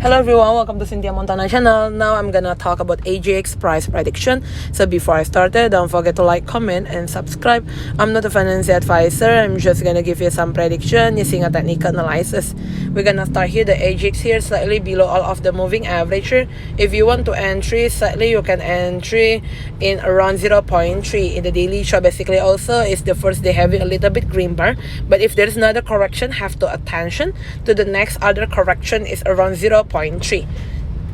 Hello everyone, welcome to Cynthia Montana channel. Now I'm gonna talk about AGIX price prediction. So before I started, don't forget to like, comment, and subscribe. I'm not a financial advisor. I'm just gonna give you some prediction using a technical analysis. We're gonna start here. The AGIX here slightly below all of the moving average here. If you want to entry slightly, you can entry in around 0.3 in the daily. So basically also is the first day having a little bit green bar. But if there's another correction, have to attention to the next other correction is around 0.3.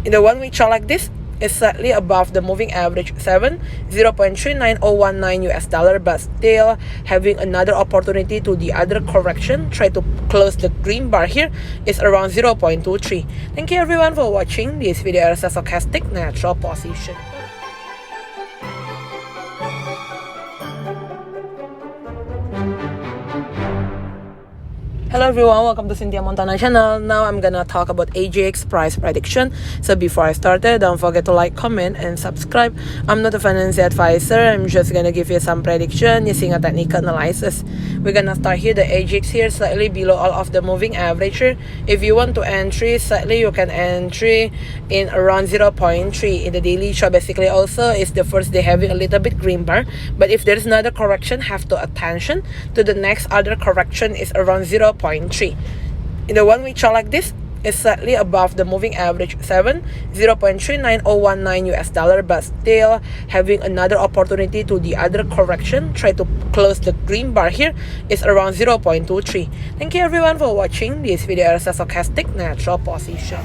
In the 1 week chart like this, it's slightly above the moving average 0.39019 US dollar, but still having another opportunity to the other correction. Try to close the green bar here is around 0.23. Thank you everyone for watching. This video is a stochastic natural position. Hello everyone, welcome to Cynthia Montana channel. Now I'm gonna talk about AGIX price prediction. So before I started, don't forget to like, comment, and subscribe. I'm not a financial advisor. I'm just gonna give you some prediction using a technical analysis. We're gonna start here. The AGIX here slightly below all of the moving average here. If you want to entry slightly, you can entry in around 0.3 in the daily. So basically also is the first day having a little bit green bar. But if there's another correction, have to attention to the next other correction is around 0.3. In the 1 week chart like this, it's slightly above the moving average 0.39019 US dollar, but still having another opportunity to the other correction. Try to close the green bar here is around 0.23. Thank you everyone for watching. This video is a stochastic natural position.